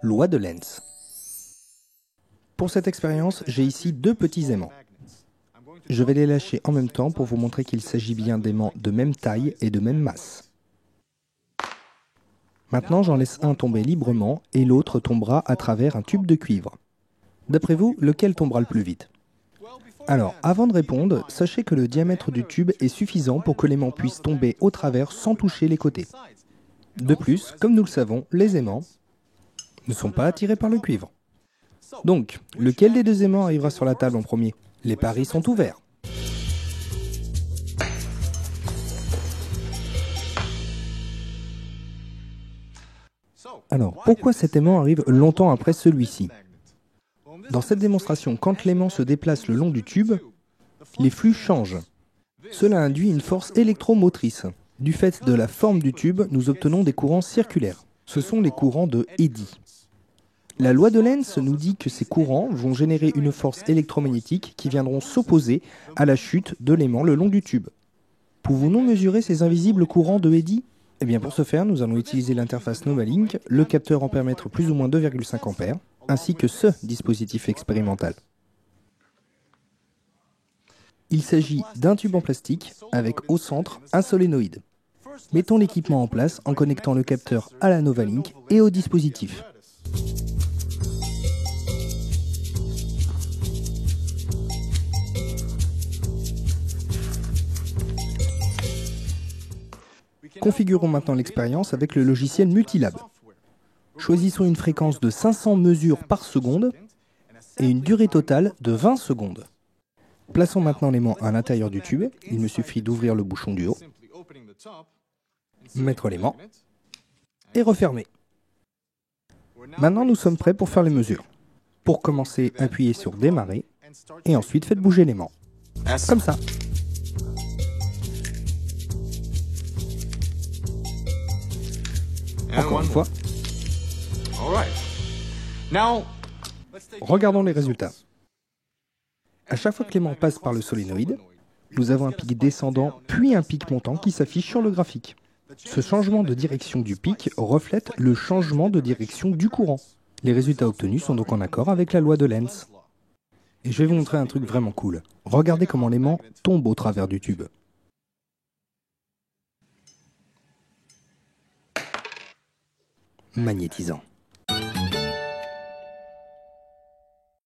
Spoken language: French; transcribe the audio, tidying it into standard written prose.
Loi de Lenz. Pour cette expérience, j'ai ici deux petits aimants. Je vais les lâcher en même temps pour vous montrer qu'il s'agit bien d'aimants de même taille et de même masse. Maintenant, j'en laisse un tomber librement et l'autre tombera à travers un tube de cuivre. D'après vous, lequel tombera le plus vite? Alors, avant de répondre, sachez que le diamètre du tube est suffisant pour que l'aimant puisse tomber au travers sans toucher les côtés. De plus, comme nous le savons, les aimants ne sont pas attirés par le cuivre. Donc, lequel des deux aimants arrivera sur la table en premier? Les paris sont ouverts. Alors, pourquoi cet aimant arrive longtemps après celui-ci? Dans cette démonstration, quand l'aimant se déplace le long du tube, les flux changent. Cela induit une force électromotrice. Du fait de la forme du tube, nous obtenons des courants circulaires. Ce sont les courants de Eddy. La loi de Lenz nous dit que ces courants vont générer une force électromagnétique qui viendront s'opposer à la chute de l'aimant le long du tube. Pouvons-nous mesurer ces invisibles courants de Eddy? Eh bien pour ce faire, nous allons utiliser l'interface NovaLink, le capteur ampèremètre plus ou moins 2,5 A, ainsi que ce dispositif expérimental. Il s'agit d'un tube en plastique avec au centre un solénoïde. Mettons l'équipement en place en connectant le capteur à la NovaLink et au dispositif. Configurons maintenant l'expérience avec le logiciel Multilab. Choisissons une fréquence de 500 mesures par seconde et une durée totale de 20 secondes. Plaçons maintenant l'aimant à l'intérieur du tube. Il me suffit d'ouvrir le bouchon du haut, mettre l'aimant et refermer. Maintenant, nous sommes prêts pour faire les mesures. Pour commencer, appuyez sur Démarrer et ensuite faites bouger l'aimant. Comme ça. Encore une fois. Regardons les résultats. À chaque fois que l'aimant passe par le solénoïde, nous avons un pic descendant puis un pic montant qui s'affiche sur le graphique. Ce changement de direction du pic reflète le changement de direction du courant. Les résultats obtenus sont donc en accord avec la loi de Lenz. Et je vais vous montrer un truc vraiment cool. Regardez comment l'aimant tombe au travers du tube. Magnétisant.